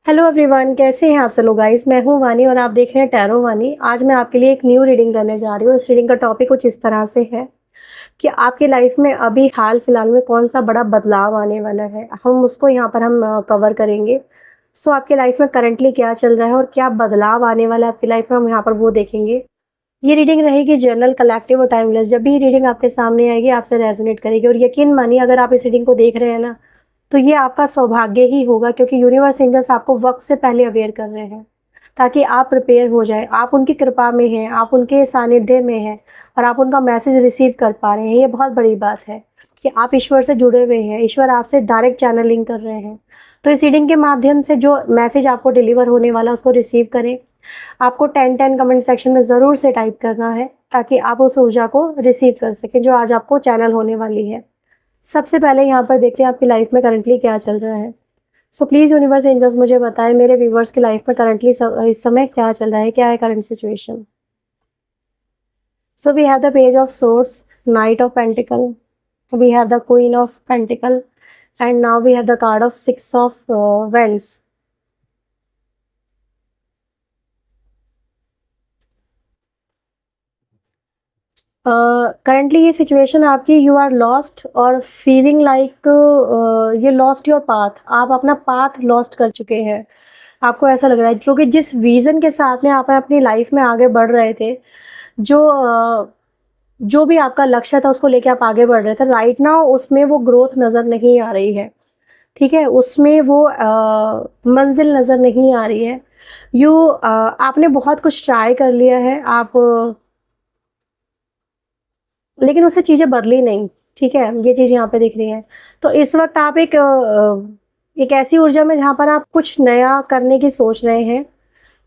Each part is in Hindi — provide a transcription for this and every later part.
हेलो एवरीवन, कैसे हैं आप सब लोग गाइस। मैं हूं वानी और आप देख रहे हैं टैरो वानी। आज मैं आपके लिए एक न्यू रीडिंग करने जा रही हूँ। इस रीडिंग का टॉपिक कुछ इस तरह से है कि आपकी लाइफ में अभी हाल फिलहाल में कौन सा बड़ा बदलाव आने वाला है, हम उसको यहाँ पर हम कवर करेंगे। सो आपकी लाइफ में करंटली क्या चल रहा है और क्या बदलाव आने वाला है आपकी लाइफ में, हम यहाँ पर वो देखेंगे। ये रीडिंग रहेगी जनरल, कलेक्टिव और टाइमलेस। जब भी ये रीडिंग आपके सामने आएगी आपसे रेजोनेट करेगी, और यकीन मानिए अगर आप इस रीडिंग को देख रहे हैं ना, तो ये आपका सौभाग्य ही होगा, क्योंकि यूनिवर्स एंजल्स आपको वक्त से पहले अवेयर कर रहे हैं ताकि आप प्रिपेयर हो जाए। आप उनकी कृपा में हैं, आप उनके सानिध्य में हैं और आप उनका मैसेज रिसीव कर पा रहे हैं। ये बहुत बड़ी बात है कि आप ईश्वर से जुड़े हुए हैं, ईश्वर आपसे डायरेक्ट चैनलिंग कर रहे हैं। तो इस रीडिंग के माध्यम से जो मैसेज आपको डिलीवर होने वाला है उसको रिसीव करें। आपको 10-10 कमेंट सेक्शन में ज़रूर से टाइप करना है ताकि आप उस ऊर्जा को रिसीव कर सकें जो आज आपको चैनल होने वाली है। सबसे पहले यहाँ पर देखते हैं आपकी लाइफ में करंटली क्या चल रहा है। सो प्लीज़ यूनिवर्स एंजल्स मुझे बताएं मेरे व्यूवर्स की लाइफ में करंटली इस समय क्या चल रहा है, क्या है current situation. So we have the page of swords, knight of pentacle, we have the queen of pentacle and now we have the card of 6 of wands. Currently ये सिचुएशन आपकी, यू आर लॉस्ट और फीलिंग लाइक ये लॉस्ट योर पाथ। आप अपना पाथ लॉस्ट कर चुके हैं। आपको ऐसा लग रहा है क्योंकि जिस विज़न के साथ में आप अपनी लाइफ में आगे बढ़ रहे थे, जो भी आपका लक्ष्य था उसको लेके आप आगे बढ़ रहे थे, राइट नाउ उसमें वो ग्रोथ नज़र नहीं आ रही है। ठीक है, उसमें वो मंजिल नज़र नहीं आ रही है। आपने बहुत कुछ ट्राई कर लिया है, लेकिन उससे चीज़ें बदली नहीं। ठीक है, ये चीज़ यहाँ पे दिख रही है। तो इस वक्त आप एक ऐसी ऊर्जा में जहाँ पर आप कुछ नया करने की सोच रहे हैं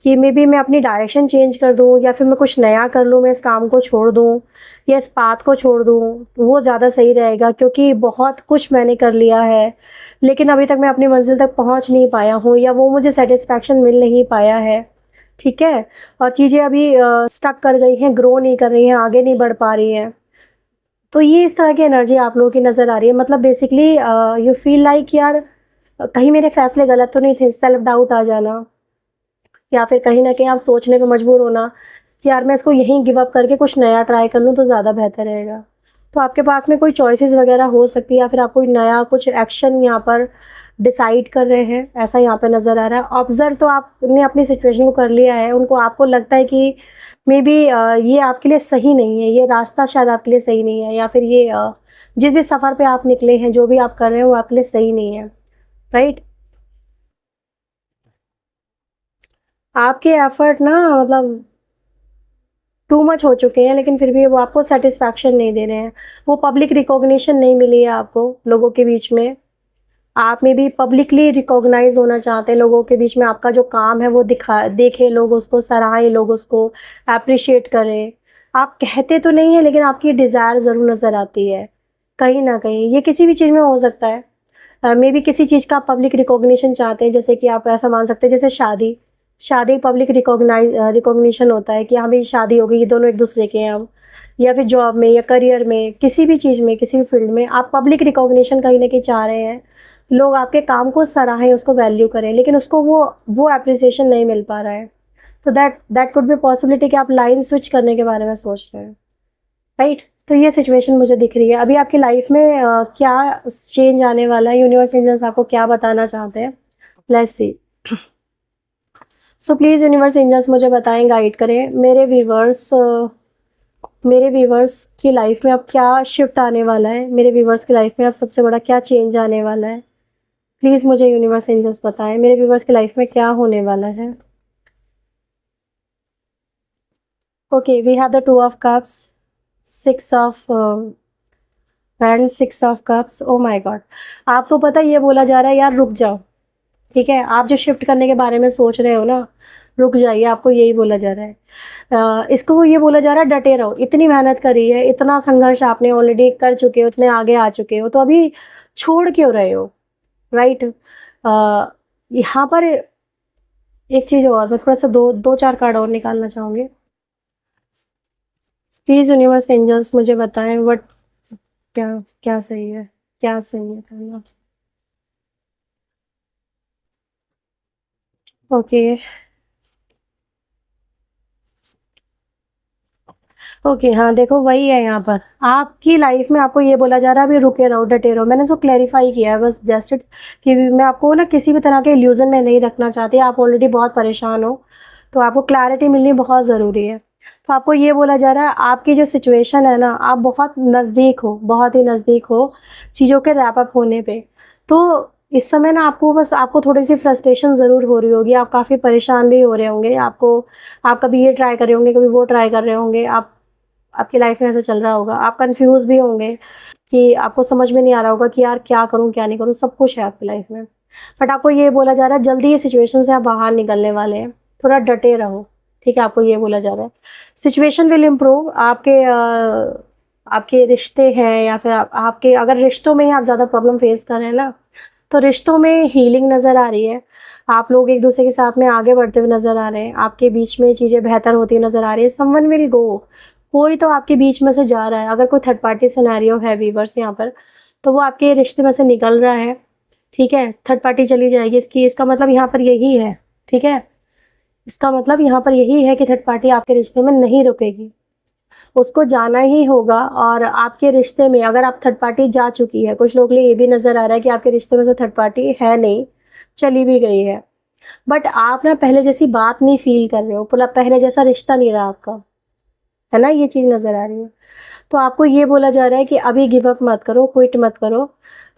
कि मे बी मैं अपनी डायरेक्शन चेंज कर दूँ या फिर मैं कुछ नया कर लूँ, मैं इस काम को छोड़ दूँ या इस पाथ को छोड़ दूँ, वो ज़्यादा सही रहेगा। क्योंकि बहुत कुछ मैंने कर लिया है लेकिन अभी तक मैं अपनी मंजिल तक पहुँच नहीं पाया हूँ या वो मुझे सेटिस्फैक्शन मिल नहीं पाया है। ठीक है, और चीज़ें अभी स्टक कर गई हैं, ग्रो नहीं कर रही हैं, आगे नहीं बढ़ पा रही हैं। तो ये इस तरह की एनर्जी आप लोगों की नज़र आ रही है। मतलब बेसिकली यू फील लाइक यार कहीं मेरे फैसले गलत तो नहीं थे, सेल्फ डाउट आ जाना, या फिर कहीं ना कहीं आप सोचने पे मजबूर होना कि यार मैं इसको यहीं गिव अप करके कुछ नया ट्राई कर लूँ तो ज़्यादा बेहतर रहेगा। तो आपके पास में कोई चॉइसेस वगैरह हो सकती है या फिर आप कोई नया कुछ एक्शन यहाँ पर डिसाइड कर रहे हैं, ऐसा यहाँ पे नज़र आ रहा है। ऑब्ज़र्व तो आपने अपनी सिचुएशन को कर लिया है, उनको आपको लगता है कि मे बी ये आपके लिए सही नहीं है, ये रास्ता शायद आपके लिए सही नहीं है, या फिर ये जिस भी सफ़र पे आप निकले हैं, जो भी आप कर रहे हैं वो आपके लिए सही नहीं है। राइट, आपके एफर्ट ना मतलब टू मच हो चुके हैं, लेकिन फिर भी वो आपको सेटिस्फैक्शन नहीं दे रहे हैं। वो पब्लिक रिकॉग्निशन नहीं मिली है आपको लोगों के बीच में। आप में भी पब्लिकली रिकॉग्नाइज होना चाहते हैं, लोगों के बीच में आपका जो काम है वो देखें, लोग उसको सराहें, लोग उसको अप्रिशिएट करें। आप कहते तो नहीं है लेकिन आपकी डिज़ायर ज़रूर नज़र आती है कहीं ना कहीं। ये किसी भी चीज़ में हो सकता है। मे बी किसी चीज़ का पब्लिक रिकॉग्निशन चाहते हैं, जैसे कि आप ऐसा मान सकते हैं जैसे शादी। शादी पब्लिक रिकॉग्निशन होता है कि हाँ भाई शादी हो गई, ये दोनों एक दूसरे के हैं अब। या फिर जॉब में या करियर में, किसी भी चीज़ में, किसी भी फील्ड में आप पब्लिक रिकॉग्निशन कहीं ना कहीं चाह रहे हैं। लोग आपके काम को सराहें, उसको वैल्यू करें, लेकिन उसको वो अप्रिसिएशन नहीं मिल पा रहा है। तो दैट कुड बी पॉसिबिलिटी कि आप लाइन स्विच करने के बारे में सोच रहे हैं। राइट, तो ये सिचुएशन मुझे दिख रही है। अभी आपकी लाइफ में क्या चेंज आने वाला है, यूनिवर्स एंजल्स आपको क्या बताना चाहते हैं, let's see. So please universe angels मुझे बताएं, गाइड करें मेरे व्यूवर्स की लाइफ में अब क्या शिफ्ट आने वाला है, मेरे व्यूवर्स की लाइफ में अब सबसे बड़ा क्या चेंज आने वाला है। प्लीज़ मुझे यूनिवर्स एंजल्स बताएं मेरे व्यूवर्स की लाइफ में क्या होने वाला है। Okay, we have the 2 of cups, 6 of and 6 of cups. Oh my God, आपको पता है ये बोला जा रहा है यार रुक जाओ। ठीक है, आप जो शिफ्ट करने के बारे में सोच रहे हो ना, रुक जाइए, आपको यही बोला जा रहा है। इसको ये बोला जा रहा है डटे रहो, इतनी मेहनत करी है, इतना संघर्ष आपने ऑलरेडी कर चुके हो, इतने आगे आ चुके हो, तो अभी छोड़ क्यों रहे हो। राइट, यहाँ पर एक चीज़ और, मैं थोड़ा सा दो दो चार कार्ड और निकालना चाहूँगी। प्लीज़ यूनिवर्स एंजल्स मुझे बताएं वट क्या क्या सही है, क्या सही है करना। ओके। ओके, हाँ, देखो वही है यहाँ पर। आपकी लाइफ में आपको ये बोला जा रहा है अभी रुके रहो, डटे रहो। मैंने उसको क्लैरिफाई किया है बस जस्ट इट, कि मैं आपको ना किसी भी तरह के इल्यूजन में नहीं रखना चाहती। आप ऑलरेडी बहुत परेशान हो, तो आपको क्लैरिटी मिलनी बहुत ज़रूरी है। तो आपको ये बोला जा रहा है आपकी जो सिचुएशन है ना, आप बहुत नज़दीक हो, बहुत ही नज़दीक हो चीज़ों के रैप अप होने पे। तो इस समय ना आपको बस आपको थोड़ी-सी फ्रस्ट्रेशन ज़रूर हो रही होगी, आप काफ़ी परेशान भी हो रहे होंगे। आप कभी ये ट्राई कर रहे होंगे, कभी वो ट्राई कर रहे होंगे। आपकी लाइफ में ऐसा चल रहा होगा, आप कंफ्यूज भी होंगे कि आपको समझ में नहीं आ रहा होगा कि यार क्या करूं क्या नहीं करूं, सब कुछ है आपकी लाइफ में। बट आपको ये बोला जा रहा है जल्दी ये सिचुएशन से आप बाहर निकलने वाले हैं, थोड़ा डटे रहो, ठीक है। आपको ये बोला जा रहा है सिचुएशन विल इम्प्रूव। आपके रिश्ते हैं या फिर आपके अगर रिश्तों में ही आप ज़्यादा प्रॉब्लम फेस कर रहे हैं ना, तो रिश्तों में हीलिंग नज़र आ रही है। आप लोग एक दूसरे के साथ में आगे बढ़ते हुए नज़र आ रहे हैं, आपके बीच में चीज़ें बेहतर होती नज़र आ रही है। समवन विल गो, कोई तो आपके बीच में से जा रहा है। अगर कोई थर्ड पार्टी सिनेरियो है वीवर्स यहाँ पर, तो वो आपके रिश्ते में से निकल रहा है, ठीक है। थर्ड पार्टी चली जाएगी, इसका मतलब यहाँ पर यही है, ठीक है। इसका मतलब यहाँ पर यही है कि थर्ड पार्टी आपके रिश्ते में नहीं रुकेगी, उसको जाना ही होगा। और आपके रिश्ते में अगर आप थर्ड पार्टी जा चुकी है, कुछ लोग लिए ये भी नज़र आ रहा है कि आपके रिश्ते में से थर्ड पार्टी है नहीं, चली भी गई है, बट आप ना पहले जैसी बात नहीं फील कर रहे हो, पहले जैसा रिश्ता नहीं रहा आपका, है ना, ये चीज़ नज़र आ रही है। तो आपको ये बोला जा रहा है कि अभी गिव अप मत करो, क्विट मत करो।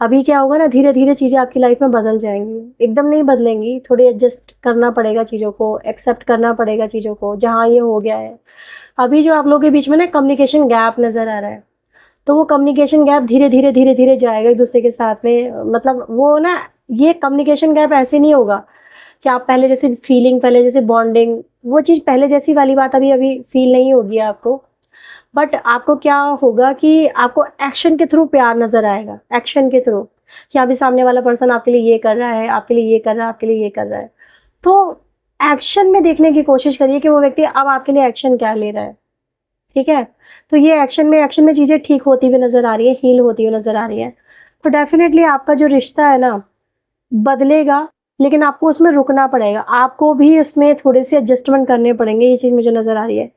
अभी क्या होगा ना, धीरे धीरे चीज़ें आपकी लाइफ में बदल जाएंगी, एकदम नहीं बदलेंगी, थोड़ी एडजस्ट करना पड़ेगा चीज़ों को, एक्सेप्ट करना पड़ेगा चीज़ों को जहाँ ये हो गया है। अभी जो आप लोगों के बीच में ना कम्युनिकेशन गैप नज़र आ रहा है, तो वो कम्युनिकेशन गैप धीरे धीरे जाएगा एक दूसरे के साथ में। मतलब वो ना, ये कम्युनिकेशन गैप ऐसे नहीं होगा कि आप पहले जैसे फीलिंग, पहले जैसे बॉन्डिंग, वो चीज़ पहले जैसी वाली बात अभी अभी फील नहीं होगी आपको। बट आपको क्या होगा कि आपको एक्शन के थ्रू प्यार नज़र आएगा, एक्शन के थ्रू, कि अभी सामने वाला पर्सन आपके लिए ये कर रहा है, आपके लिए ये कर रहा है, आपके लिए ये कर रहा है। तो एक्शन में देखने की कोशिश करिए कि वो व्यक्ति अब आपके लिए एक्शन क्या ले रहा है, ठीक है। तो ये एक्शन में चीज़ें ठीक होती हुई नज़र आ रही है, हील होती हुई नज़र आ रही है। तो डेफिनेटली आपका जो रिश्ता है ना, बदलेगा, लेकिन आपको उसमें रुकना पड़ेगा, आपको भी उसमें थोड़े से एडजस्टमेंट करने पड़ेंगे, ये चीज़ मुझे नज़र आ रही है,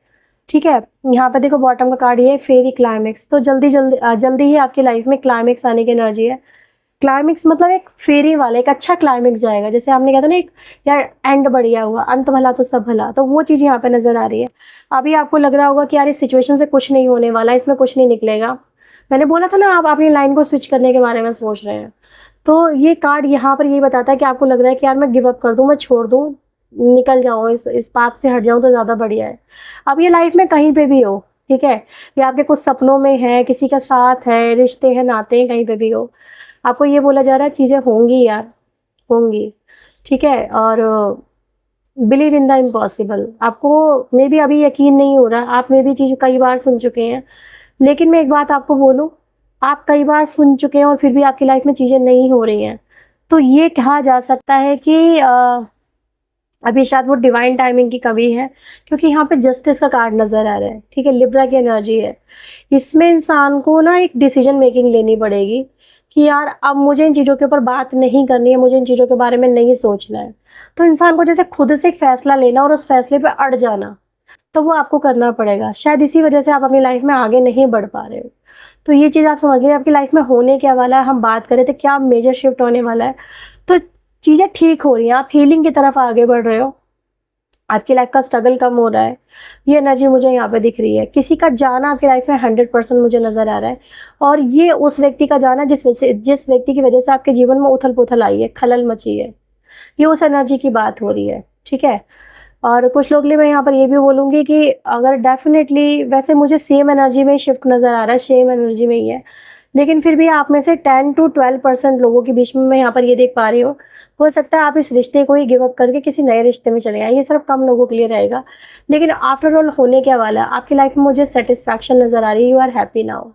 ठीक है। यहाँ पे देखो बॉटम का कार्ड ये है फेरी क्लाइमेक्स। तो जल्दी ही आपकी लाइफ में क्लाइमेक्स आने की एनर्जी है। क्लाइमेक्स मतलब एक फेरी वाला एक अच्छा क्लाइमेक्स जाएगा, जैसे आपने कहा था ना, एक यार एंड बढ़िया हुआ, अंत भला तो सब भला, तो वो चीज़ यहाँ पे नज़र आ रही है। अभी आपको लग रहा होगा कि यार इस सिचुएशन से कुछ नहीं होने वाला, इसमें कुछ नहीं निकलेगा। मैंने बोला था ना, आप अपनी लाइन को स्विच करने के बारे में सोच रहे हैं। तो ये कार्ड यहाँ पर ये बताता है कि आपको लग रहा है कि यार मैं गिव अप कर दूँ, मैं छोड़ दूँ, निकल जाऊँ, इस पाथ से हट जाऊँ तो ज़्यादा बढ़िया है। अब ये लाइफ में कहीं पे भी हो, ठीक है, या आपके कुछ सपनों में है, किसी का साथ है, रिश्ते हैं, नाते हैं, कहीं पे भी हो, आपको ये बोला जा रहा है चीज़ें होंगी यार, होंगी, ठीक है। और बिलीव इन द इम्पॉसिबल। आपको मे बी अभी यकीन नहीं हो रहा, आप मे बी चीज़ कई बार सुन चुके हैं, लेकिन मैं एक बात आपको बोलूँ, आप कई बार सुन चुके हैं और फिर भी आपकी लाइफ में चीज़ें नहीं हो रही हैं, तो ये कहा जा सकता है कि अभी शायद वो डिवाइन टाइमिंग की कमी है, क्योंकि यहाँ पे जस्टिस का कार्ड नज़र आ रहा है, ठीक है, लिब्रा की एनर्जी है। इसमें इंसान को ना एक डिसीजन मेकिंग लेनी पड़ेगी कि यार अब मुझे इन चीज़ों के ऊपर बात नहीं करनी है, मुझे इन चीज़ों के बारे में नहीं सोचना है। तो इंसान को जैसे खुद से एक फ़ैसला लेना और उस फैसले पे अड़ जाना, तो वो आपको करना पड़ेगा। शायद इसी वजह से आप अपनी लाइफ में आगे नहीं बढ़ पा रहे हो। तो ये चीज़ आप समझिए आपकी लाइफ में होने क्या वाला है। हम बात करें तो क्या मेजर शिफ्ट होने वाला है, तो चीज़ें ठीक हो रही हैं, आप हीलिंग की तरफ आगे बढ़ रहे हो, आपकी लाइफ का स्ट्रगल कम हो रहा है, ये एनर्जी मुझे यहाँ पे दिख रही है। किसी का जाना आपकी लाइफ में 100% मुझे नज़र आ रहा है, और ये उस व्यक्ति का जाना जिस व्यक्ति की वजह से आपके जीवन में उथल पुथल आई है, खलल मची है, ये उस एनर्जी की बात हो रही है, ठीक है। और कुछ लोग लिए मैं यहाँ पर ये भी बोलूँगी कि अगर डेफिनेटली, वैसे मुझे सेम एनर्जी में शिफ्ट नज़र आ रहा है, सेम एनर्जी में ही है, लेकिन फिर भी आप में से 10 to 12% लोगों के बीच में मैं यहाँ पर ये देख पा रही हूँ, हो सकता है आप इस रिश्ते को ही गिव अप करके किसी नए रिश्ते में चले आए। ये सिर्फ कम लोगों के लिए रहेगा, लेकिन आफ्टर ऑल होने क्या वाला है, आपकी लाइफ में मुझे सेटिस्फैक्शन नज़र आ रही है, you are happy now.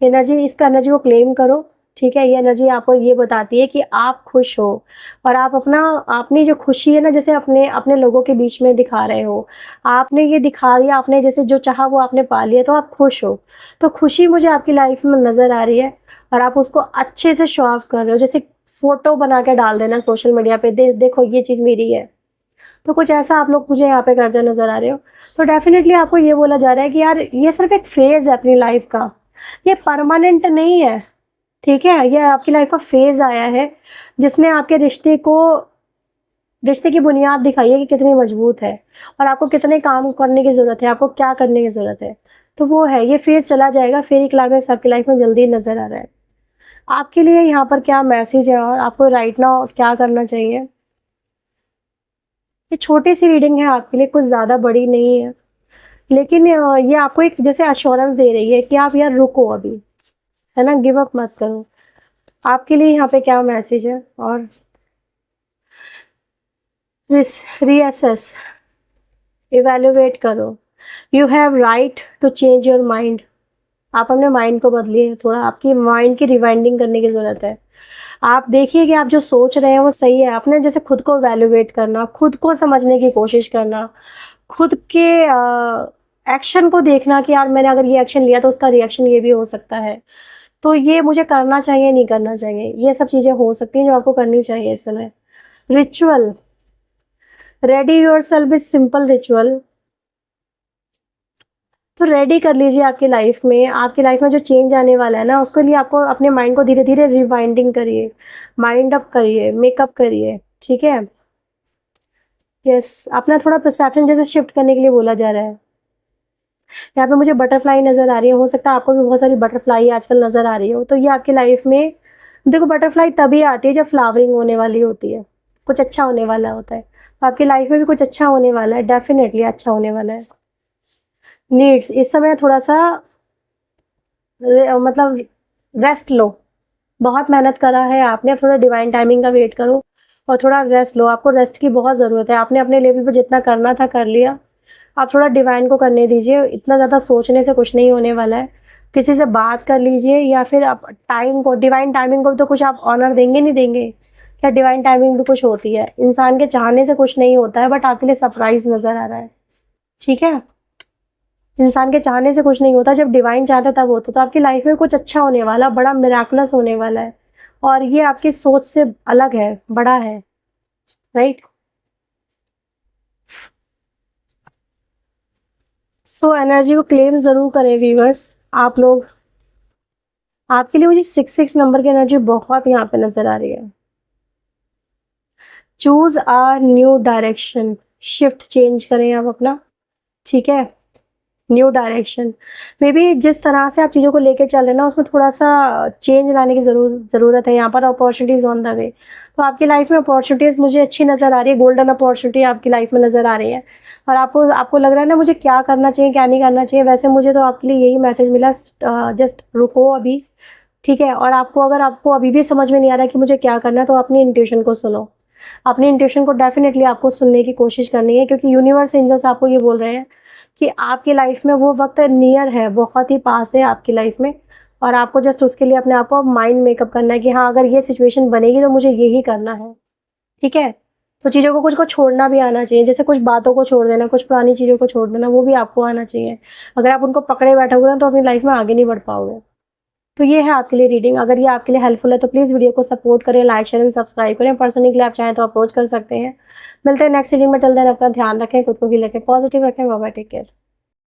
Energy, इसका एनर्जी को क्लेम करो, ठीक है। ये एनर्जी आपको ये बताती है कि आप खुश हो, और आप अपनी जो खुशी है ना, जैसे अपने अपने लोगों के बीच में दिखा रहे हो, आपने ये दिखा दिया, आपने जैसे जो चाहा वो आपने पा लिया, तो आप खुश हो। तो खुशी मुझे आपकी लाइफ में नज़र आ रही है, और आप उसको अच्छे से शो ऑफ कर रहे हो। जैसे फ़ोटो बना के डाल देना सोशल मीडिया पे, देखो ये चीज़ मेरी है, तो कुछ ऐसा आप लोग मुझे यहाँ पे करते नज़र आ रहे हो। तो डेफिनेटली आपको ये बोला जा रहा है कि यार ये सिर्फ एक फेज़ है अपनी लाइफ का, ये परमानेंट नहीं है, ठीक है। ये आपकी लाइफ का फेज़ आया है जिसने आपके रिश्ते की बुनियाद दिखाई है कि कितनी मजबूत है और आपको कितने काम करने की ज़रूरत है, आपको क्या करने की ज़रूरत है। तो वो है, ये फेज़ चला जाएगा, फिर एक क्लाइमैक्स आपकी लाइफ में जल्दी नज़र आ रहा है। आपके लिए यहाँ पर क्या मैसेज है और आपको राइट नाउ क्या करना चाहिए। ये छोटी सी रीडिंग है आपके लिए, कुछ ज़्यादा बड़ी नहीं है, लेकिन ये आपको एक जैसे अश्योरेंस दे रही है कि आप यार रुको अभी, है ना, गिव अप मत करो। आपके लिए यहाँ पे क्या मैसेज है और रीअसेस, इवेल्युएट करो। You have right to change your mind. आप अपने माइंड को बदलिए, थोड़ा आपकी माइंड की रिवाइंडिंग करने की ज़रूरत है। आप देखिए कि आप जो सोच रहे हैं वो सही है। अपने जैसे खुद को वैल्यूएट करना, खुद को समझने की कोशिश करना, खुद के एक्शन को देखना कि यार मैंने अगर ये एक्शन लिया तो उसका रिएक्शन ये भी हो सकता है, तो ये मुझे करना चाहिए नहीं करना चाहिए, ये सब चीज़ें हो सकती हैं जो आपको करनी चाहिए इस समय। Ritual, ready your self with simple ritual. तो रेडी कर लीजिए आपकी लाइफ में जो चेंज आने वाला है ना, उसके लिए आपको अपने माइंड को धीरे धीरे रिवाइंडिंग करिए, माइंड अप करिए, मेकअप करिए, ठीक है। यस, अपना थोड़ा परसेप्शन जैसे शिफ्ट करने के लिए बोला जा रहा है। यहाँ पे मुझे बटरफ्लाई नज़र आ रही है, हो सकता है आपको भी बहुत सारी बटरफ्लाई आजकल नज़र आ रही हो। तो ये आपकी लाइफ में देखो, बटरफ्लाई तभी आती है जब फ्लावरिंग होने वाली होती है, कुछ अच्छा होने वाला होता है। तो आपकी लाइफ में भी कुछ अच्छा होने वाला है, डेफिनेटली अच्छा होने वाला है। नीड्स, इस समय थोड़ा सा मतलब रेस्ट लो, बहुत मेहनत करा है आपने, थोड़ा डिवाइन टाइमिंग का वेट करो और थोड़ा रेस्ट लो। आपको रेस्ट की बहुत ज़रूरत है, आपने अपने लेवल पर जितना करना था कर लिया, आप थोड़ा डिवाइन को करने दीजिए। इतना ज़्यादा सोचने से कुछ नहीं होने वाला है। किसी से बात कर लीजिए या फिर आप टाइम को, डिवाइन टाइमिंग को तो कुछ आप ऑनर देंगे नहीं देंगे क्या, डिवाइन टाइमिंग भी कुछ होती है, इंसान के चाहने से कुछ नहीं होता है, बट आपके लिए सरप्राइज नज़र आ रहा है, ठीक है। इंसान के चाहने से कुछ नहीं होता, जब डिवाइन चाहता तब होता। तो आपकी लाइफ में कुछ अच्छा होने वाला, बड़ा मिराकुलस होने वाला है और ये आपकी सोच से अलग है, बड़ा है, राइट। सो एनर्जी को क्लेम ज़रूर करें व्यूअर्स आप लोग। आपके लिए मुझे 6 नंबर की एनर्जी बहुत यहाँ पे नज़र आ रही है। चूज़ आ न्यू डायरेक्शन, शिफ्ट चेंज करें आप अपना, ठीक है। न्यू डायरेक्शन, मे बी जिस तरह से आप चीज़ों को लेके चल रहे हैं ना, उसमें थोड़ा सा चेंज लाने की ज़रूरत है। यहाँ पर अपॉर्चुनिटीज़ ऑन द वे, तो आपकी लाइफ में अपॉर्चुनिटीज़ मुझे अच्छी नज़र आ रही है, गोल्डन अपॉर्चुनिटी आपकी लाइफ में नज़र आ रही है। और आपको लग रहा है ना मुझे क्या करना चाहिए क्या नहीं करना चाहिए, वैसे मुझे तो आपके लिए यही मैसेज मिला, जस्ट रुको अभी, ठीक है। और आपको अभी भी समझ में नहीं आ रहा कि मुझे क्या करना है, तो अपनी इंट्यूशन को सुनो। अपनी इंट्यूशन को डेफिनेटली आपको सुनने की कोशिश करनी है, क्योंकि यूनिवर्स एंजल्स आपको ये बोल रहे हैं कि आपकी लाइफ में वो वक्त नियर है, बहुत ही पास है आपकी लाइफ में। और आपको जस्ट उसके लिए अपने आप को माइंड मेकअप करना है कि हाँ, अगर ये सिचुएशन बनेगी तो मुझे यही करना है, ठीक है। तो चीज़ों को कुछ को छोड़ना भी आना चाहिए, जैसे कुछ बातों को छोड़ देना, कुछ पुरानी चीज़ों को छोड़ देना, वो भी आपको आना चाहिए। अगर आप उनको पकड़े बैठोगे ना तो अपनी लाइफ में आगे नहीं बढ़ पाओगे। तो ये है आपके लिए रीडिंग। अगर ये आपके लिए हेल्पफुल है तो प्लीज़ वीडियो को सपोर्ट करें, लाइक शेयर एंड सब्सक्राइब करें। पर्सनली के लिए आप चाहें तो अप्रोच कर सकते हैं। मिलते हैं नेक्स्ट रीडिंग में, टिल देन अपना ध्यान रखें, खुद को भी रखें, पॉजिटिव रखें। Bye bye, take care.